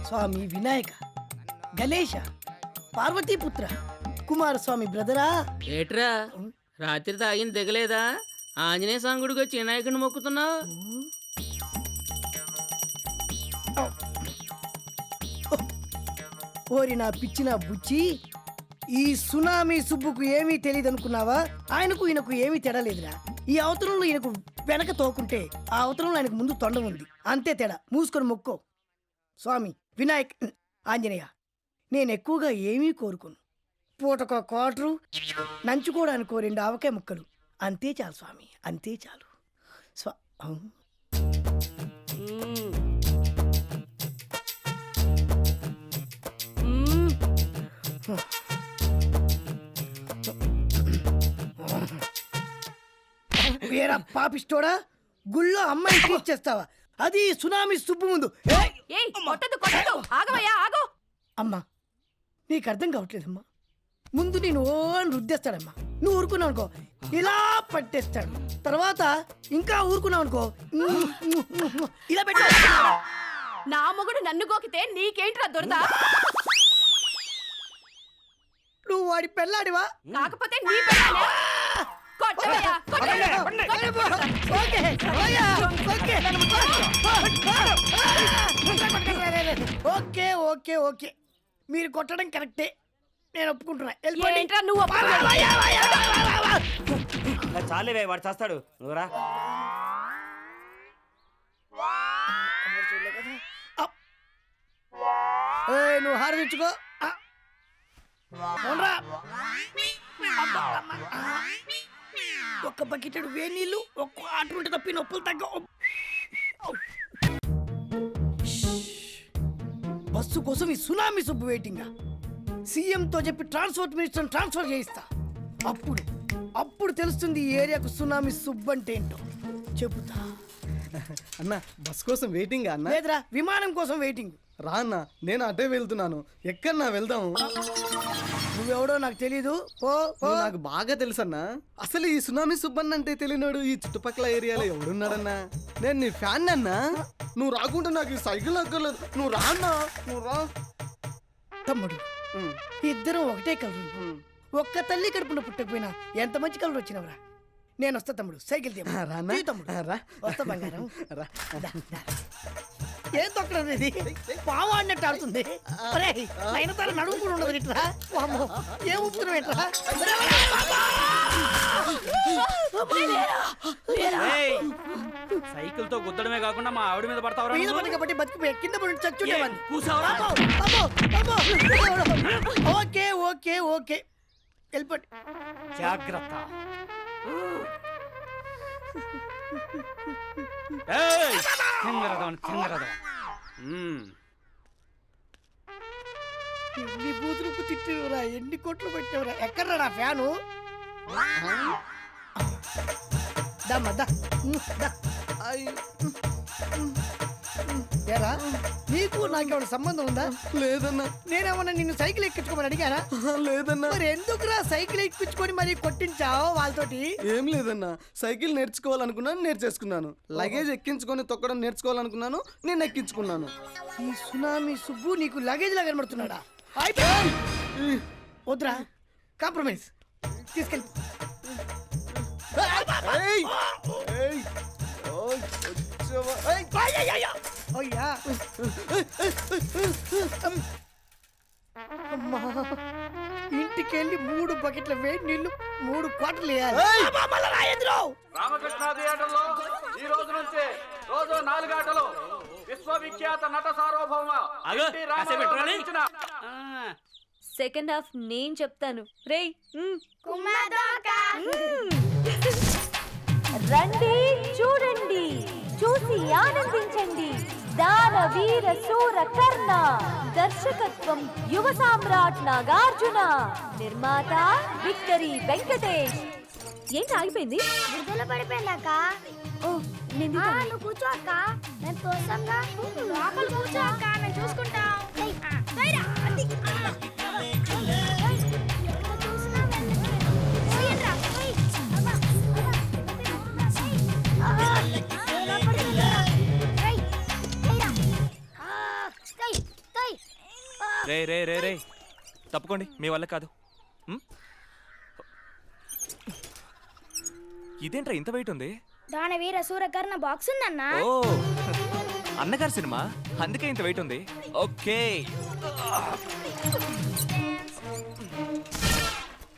స్వామి వినాయక, గణేశ, పార్వతీపుత్ర, కుమారస్వామి బ్రదరా. ఏట్రా రాత్రి తాగిన దిగలేదా? ఆంజనేయ సాంగుడికి వచ్చి వినాయకుడిని మొక్కుతున్నావు. ఓరి నా పిచ్చిన బుచ్చి, ఈ సునామీ సుబ్బుకు ఏమీ తెలియదు అనుకున్నావా? ఆయనకు ఈయనకు ఏమీ తేడాలేదురా. ఈ అవతరంలో ఈయనకు వెనక తోకుంటే ఆ అవతరంలో ఆయనకు ముందు తొండ ఉంది, అంతే తేడా. మూసుకొని మొక్కో. స్వామి వినాయక్, ఆంజనేయ, నేను ఎక్కువగా ఏమీ కోరుకోను. పూటకో క్వార్టరు, నంచుకోవడానికి 2 ఆవకాయ ముక్కలు, అంతే చాలు స్వామి, అంతే చాలు. వేరా పాపిస్తోడా, గుళ్ళో అమ్మాయి ట్రీట్ చేస్తావా? అది సునామీ సుబ్బు ముందు. అమ్మా నీకు అర్థం కావట్లేదమ్మా. ముందు నేను ఓ అని రుద్దేస్తాడమ్మా. నువ్వు ఊరుకున్నావు అనుకో ఇలా పట్టేస్తాడు. తర్వాత ఇంకా ఊరుకున్నావు అనుకో ఇలా పెట్టా. నా మొగుడు నన్ను గోకితే నీకేంట్రా దొరదా? నువ్వు వాడి పెళ్ళాడివా? కాకపోతే నీ పెళ్ళాడే. ఓకే ఓకే ఓకే, మీరు కొట్టడం కరెక్టే, నేను ఒప్పుకుంటున్నా. చాలేవే, వాడు చేస్తాడు. నువ్వురా. నువ్వు హారదించుకో. ఒక్క బకెటెడు వేడి నీళ్ళు, ఒక్క ఆటు తప్పి నొప్పులు తగ్గ. బస్సు కోసం ఈ సునామీ సుబ్బు వెయిటింగ్. సీఎంతో చెప్పి ట్రాన్స్పోర్ట్ మినిస్టర్ ట్రాన్స్ఫర్ చేయిస్తా. అప్పుడు తెలుస్తుంది ఈ ఏరియాకు సునామీ సుబ్బు అంటే ఏంటో. చెబుతా. అన్న బస్ కోసం వెయిటింగ్ అన్న? లేదురా, విమానం కోసం వెయిటింగ్. రా అన్న, నేను అటే వెళ్తున్నాను. ఎక్కడన్నా వెళ్దాము. నువ్వెవడో నాకు తెలీదు, పో. నాకు బాగా తెలుసు అన్న. అసలు ఈ సునామీ సుబ్బన్న అంటే తెలియనాడు ఈ చుట్టుపక్కల ఏరియాలో ఎవడున్నాడన్నా? నేను నీ ఫ్యాన్ అన్నా. నువ్వు రాకుండా నాకు ఈ సైకిల్ అక్కర్లేదు. నువ్వు రా అన్నా, నువ్వు రా. తమ్ముడు, ఇద్దరం ఒకటే కలరు. ఒక్క తల్లి కడుపున పుట్టకపోయినా ఎంత మంచి కలర్ వచ్చినవరా. నేను వస్తా తమ్ముడు, సైకిల్ తమ్ముడు. వస్తా బంగారం. ఏం తొక్కడం ఇది? పాము ఆడినట్టు ఆడుతుంది. నడుము కూడా ఉండదు ఇట్లా. ఏం ఊపుతున్నావు ఇట్లా? సైకిల్ తో గుద్దడమే కాకుండా మా ఆవిడ మీద పడతావు. మీద పడి కాబట్టి బతికిపోయా, కింద పడి చచ్చుండేవాడిని. ఓకే ఓకే ఓకే, వెళ్ళిపోండి. జాగ్రత్త. ఎన్ని బూతులకు తిట్టినవరా, ఎన్ని కోట్లు పెట్టినవరా. ఎక్కడ్రా నా ఫ్యాను? ఏరా, నీకు నాకేమైనా సంబంధం ఉందా? లేదన్నా. నేనేమన్నా నిన్ను సైకిల్ ఎక్కించుకోమని అడిగానా? లేదన్నా. మరి ఎందుకురా సైకిల్ ఎక్కించుకొని మరి కొట్టించావు వాళ్ళతోటి? ఏం లేదన్నా, సైకిల్ నేర్చుకోవాలనుకున్నాను, నేర్చేసుకున్నాను. లగేజ్ ఎక్కించుకొని తొక్కడం నేర్చుకోవాలనుకున్నాను, నేను ఎక్కించుకున్నాను. ఈ సునామీ సుబ్బు నీకు లగేజ్ లా కనబడుతున్నాడా? వద్దురా, కాంప్రమైజ్. తీసుకెళ్ళి. ఇంటికెళ్ళి 3 బకెట్ల వేడి నీళ్లు 3 క్వార్టర్లు వేయాలి. రామకృష్ణ థియేటర్లో ఈ రోజు నుంచి రోజు 4 గంటలు విశ్వవిఖ్యాత నట సార్వభౌమ సెకండ్ హాఫ్ నేను చెప్తాను. రేయ్ రండి, చూడండి, చూసి ఆనందించండి. దానవీర శూర కర్ణ, దర్శకత్వం యువ సామ్రాట్ నాగార్జున, నిర్మాత విక్టరీ వెంకటేష్. ఏంటి ఆగిపోయింది? విడుదల పడిపోయిందాక. ఓ నువ్వు కూర్చో అక్క, నేను తోసంగా. లోపల కూర్చో అక్క, నేను చూసుకుంటా. రే రే రే రే తప్పుకోండి, మీ వల్ల కాదు. ఉమ్? ఇదేంట్రా ఇంత వెయిట్ ఉంది? దాని వీర సూరకర్ణ బాక్స్ ఉందన్నా. ఓ అన్నగారి సినిమా, అందుకే ఇంత వెయిట్ ఉంది. Okay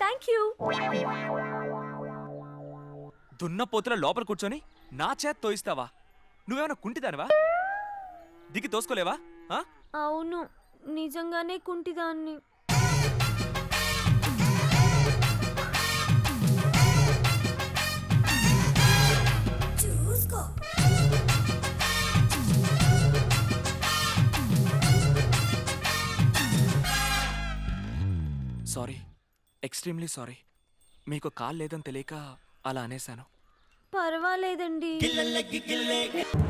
thank you. దున్న పోతుల లోపల కూర్చొని నా చేత తోయిస్తావా? నువ్వేమైనా కుంటిదానివా? దిగి తోసుకోలేవా? ఆ? అవును, నిజంగానే కుంటిదాన్ని. Sorry, extremely sorry. మీకు కాల్ లేదని తెలియక అలా అనేశాను. పర్వాలేదండి.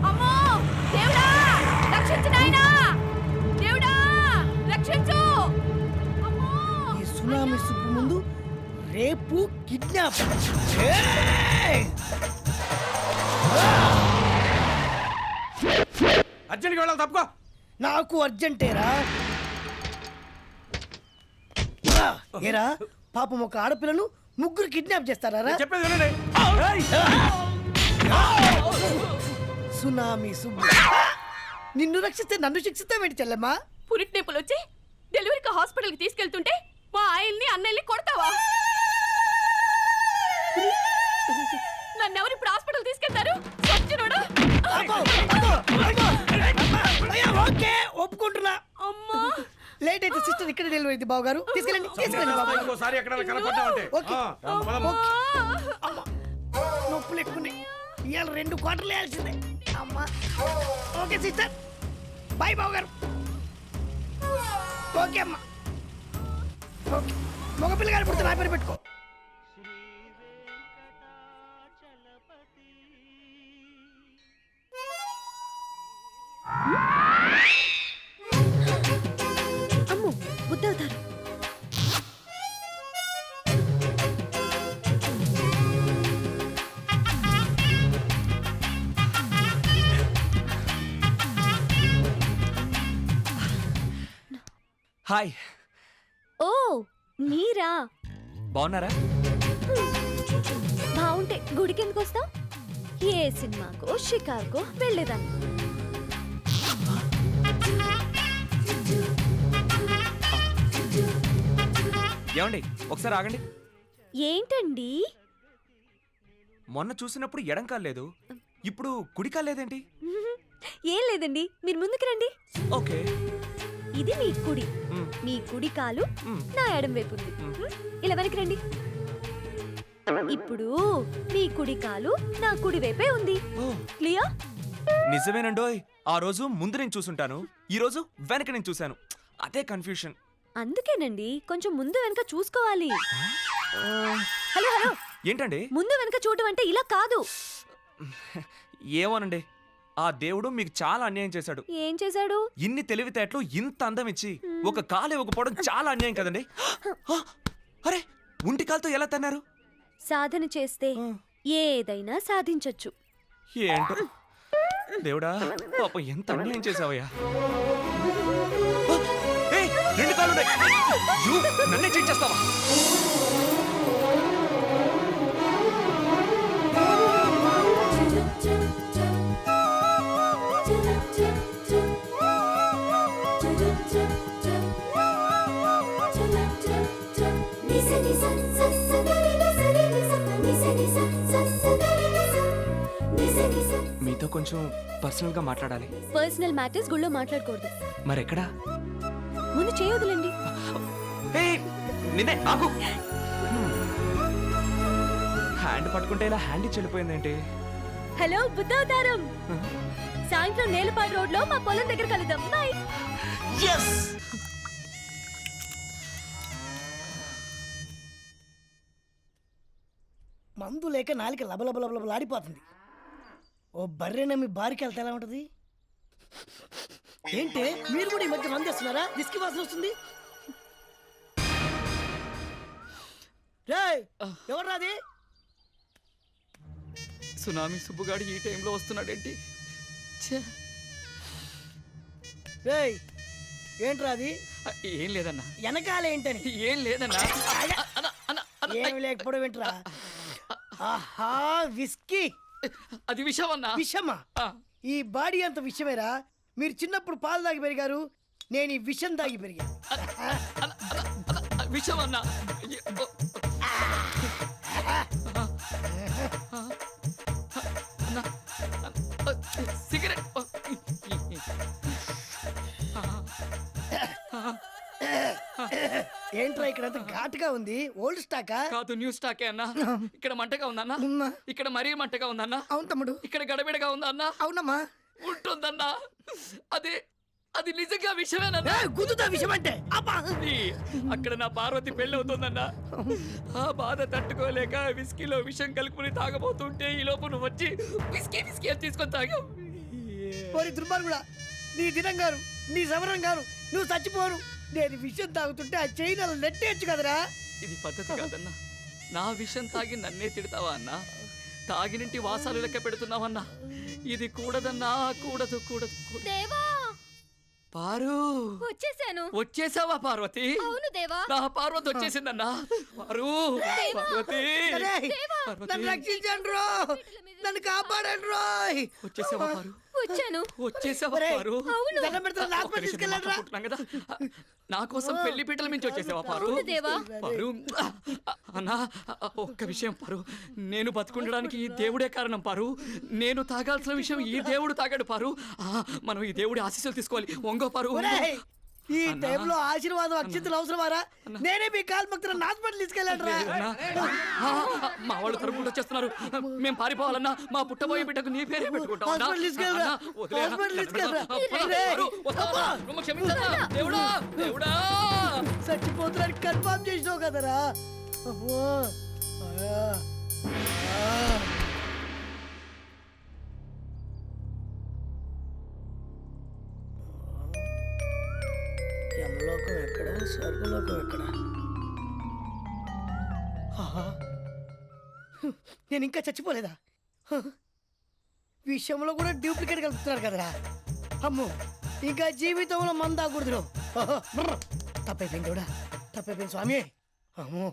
అమ్మో దేవుడా, రక్షించు నాయనా, దేవుడా రక్షించు. అమ్మో, ఈ సునామీ సుబ్బు ముందు రేపు కిడ్నాప్. అర్జెంట్గా వెళ్ళాలి, తప్పుకో. నాకు అర్జెంటేరా. ఏరా పాపం ఒక ఆడపిల్లను ముగ్గురు కిడ్నాప్ చేస్తారా? చెప్పేది వినండి. సునామీ సుబ్బు, నిన్ను రక్షిస్తే నన్ను శిక్షిస్తావేంటి చెల్లెమ్మా? పురిటి నొప్పులు వచ్చి డెలివరీకి హాస్పిటల్కి తీసుకెళ్తుంటే మా ఆయన్ని అన్నయ్యని కొడతావా? నన్నెవరు ఇప్పుడు హాస్పిటల్ తీసుకెళ్తారు? సచ్చినోడా. ఓకే ఒప్పుకుంటున్నా. అమ్మా, లేట్ అయితే సిస్టర్ ఇక్కడ డెలివరీ అయింది. బాబు గారు తీసుకెళ్ళండి, తీసుకెళ్ళండి బాబు గారు. ఇంకోసారి ఎక్కడ కనపడ్డామంటే ఓకే. అమ్మా నొప్పులు ఎక్కున్నాయి, ఇవాళ 2 క్వార్టర్లు వేయాల్సిందే. అమ్మా ఓకే సిస్టర్, బాయ్ బాబు గారు. ఓకే అమ్మా, ఓకే. మగపిల్ల గారు పుడితే నా పేరు పెట్టుకో. అమ్మో బుద్ధవుతారు. హాయ్, ఓ మీరా? బాగున్నారా? బాగుంటే గుడికి ఎందుకు వస్తావు? ఏ సినిమాకో షికార్కో వెళ్ళేదాన్ని. ఏమండి ఒకసారి ఆగండి. ఏంటండి? మొన్న చూసినప్పుడు ఎడం కాలేదు, ఇప్పుడు కుడి కాలేదేంటి? ఏం లేదండి, మీరు ముందుకు రండి. ఓకే. ఇది మీ కుడి, మ్, మీ కుడి కాలు మ్. నా ఎడం వైపు ఉంది. ఇలా వెనక్కి రండి. ఇప్పుడు మీ కుడి కాలు నా కుడి వైపే ఉంది. ఓ, క్లియర్? నిజమేనండోయ్. ఆ రోజు ముందు నేను చూసుంటాను, ఈ రోజు వెనక నేను చూశాను. అదే కన్ఫ్యూషన్. అందుకేనండి కొంచెం ముందు వెనక చూసుకోవాలి. హలో హలో, ఏంటండి? ముందు వెనక చూడటం అంటే ఇలా కాదు. ఏమోనండి, ఆ దేవుడు మీకు చాలా అన్యాయం చేశాడు. ఏం చేశాడు? ఇన్ని తెలివితేటలు ఇంత అందం ఇచ్చి ఒక కాలు ఇవ్వకపోవడం చాలా అన్యాయం కదండి. అరే, ఒంటి కాలుతో ఎలా తన్నారు? సాధన చేస్తే ఏదైనా సాధించొచ్చు. ఏంటో దేవుడా, పాపం ఎంత అన్యాయం చేసావయ్యా. ఏయ్, 2 కాళ్ళు ఉన్నాయి. యూ, నన్నే చీట్ చేస్తావా? మీతో కొంచెం పర్సనల్ గా మాట్లాడాలి. పర్సనల్ మ్యాటర్స్ గుళ్ళో మాట్లాడకూడదు. మరెక్కడా? ముందు చేయొద్దులండి. ఏయ్, నిన్నే ఆగు. హ్యాండ్ పట్టుకుంటే ఇలా హ్యాండ్ ఇచ్చి వెళ్ళిపోయిందేంటి? హలో బుద్ధవతారం, సాయంత్రం నేలపాడు రోడ్ లో మా పొలం దగ్గర కలుద్దాం. బాయ్. మందు లేక నాలిక లబలబలబలాడిపోతుంది. ఓ బర్రెన మీ బారికి వెళ్తే ఎలా ఉంటది? ఏంటి మీరు కూడా ఈ మధ్య మందు వేస్తున్నారా? విస్కీ వాసన వస్తుంది. రేయ్, ఎవరు రాది? సునామీ సుబ్బుగాడు ఈ టైంలో వస్తున్నాడేంటి? రేయ్, ఏంట్రా అది? ఏం లేదన్నా వెనకాల ఏంటని ఏం లేదన్నా అన్న, అన్న, అన్న, ఏమి లేకపోవడం ఏంట్రా? ఆహా విస్కీ అది విషయం అన్నా విషమా? ఆ, ఈ బాడీ అంత విషమేరా. మీరు చిన్నప్పుడు పాలు తాగి పెరిగారు, నేను ఈ విషం తాగి పెరిగా. విషయం అన్నా సిగరెట్ ఏంట్రా ఇక్కడ అంత ఘాటుగా ఉంది? ఓల్డ్ స్టాకా? కాదు న్యూ స్టాకే అన్నా. ఇక్కడ మంటగా ఉందన్నా, ఉన్నా. ఇక్కడ మరీ మంటగా ఉందన్నా, అవును తమ్ముడు. ఇక్కడ గడబిడగా ఉందన్నా, అవునమ్మా. ఉంటుందన్నా. అది అది నిజంగా విషయమేనన్నా. గుద్దుతా విషం అంటే అబ్బా! అక్కడ నా పార్వతి పెళ్ళి అవుతుందన్నా. ఆ బాధ తట్టుకోలేక విస్కీలో విషం కలుపుకుని తాగబోతుంటే ఈ లోపు నువ్వు వచ్చి విస్కీ విస్కీ అని తీసుకొని తాగావు. ఓరి దుర్మార్గుడా, నీ దినం గారు, నీ సమరం గారు, నువ్వు చచ్చిపోరు. నేను విషం తాగుతుంటే ఆ చైన్ అలా నెట్టేయచ్చు కదరా. ఇది పద్ధతి కాదన్నా. నా విషం తాగి నన్నే తిడతావా అన్నా? తాగినింటి వాసాలు లెక్క పెడుతున్నావన్నా. ఇది కూడదన్నా, కూడదు కూడదు కూడదు. దేవా పారు వచ్చేసాను. వచ్చేసావా పార్వతి? అవును దేవా. నా పార్వతి వచ్చేసిందన్నా. పారు పార్వతి అరేయ్, పార్వతి. నన్ను రక్షించండి రో, నన్ను కాపాడండి రోయ్. వచ్చేసావా పారు? వచ్చాను. వచ్చేసావా ఒరేయ్, పారు? అవును. దండం పెడుతున్నా, ఒక్క హాస్పిటల్ నిమిషం, తీసుకెళ్ళండి రా. మాట్లాడుకుంటున్నాం కదా. నా కోసం పెళ్లి పీటల మించి వచ్చేసావా పారు? అవును దేవా. పారు అన్నా, ఒక్క విషయం పారు. నేను బతుకుండడానికి ఈ దేవుడే కారణం పారు. నేను తాగాల్సిన విషయం ఈ దేవుడు తాగాడు పారు. మనం ఈ దేవుడి ఆశీస్సులు తీసుకోవాలి. ఒంగో పారు, ఒంగో. ఒరేయ్, ఈ అన్నా. టైంలో ఆశీర్వాదం అక్షింతలు అవసరమారా? నేనే మీ కాలు మొక్కుతున్న హాస్పిటల్ తీసుకెళ్ళండి రా. అన్నా, మా వాళ్ళు తరుపుకుంటూ వచ్చేస్తున్నారు. మేము పారిపోవాలన్నా. మా పుట్టబోయే బిడ్డకు నీ పేరే పెట్టుకుంటాం అన్నా. హాస్పిటల్ తీసుకెళ్ళరా. అన్నా, వదిలే అన్నా. హాస్పిటల్ తీసుకెళ్ళరా. పారు, వస్తావా? నువ్వు క్షమించన్నా. దేవుడా దేవుడా. చచ్చిపోతున్నాడు కన్ఫర్మ్ చేసినావు కదరా. అమ్మో. ఆ. ఆ. యమలోకం ఎక్కడ, స్వర్గలోకం ఎక్కడ? ఆహా. నేను ఇంకా చచ్చిపోలేదా? విషయంలో కూడా డూప్లికేట్ కలుపుతున్నారు కదరా. అమ్మో, ఇంకా జీవితంలో మందాకూడదు. తప్పైపోయింది కూడా, తప్పైపోయింది స్వామి. అమ్మో.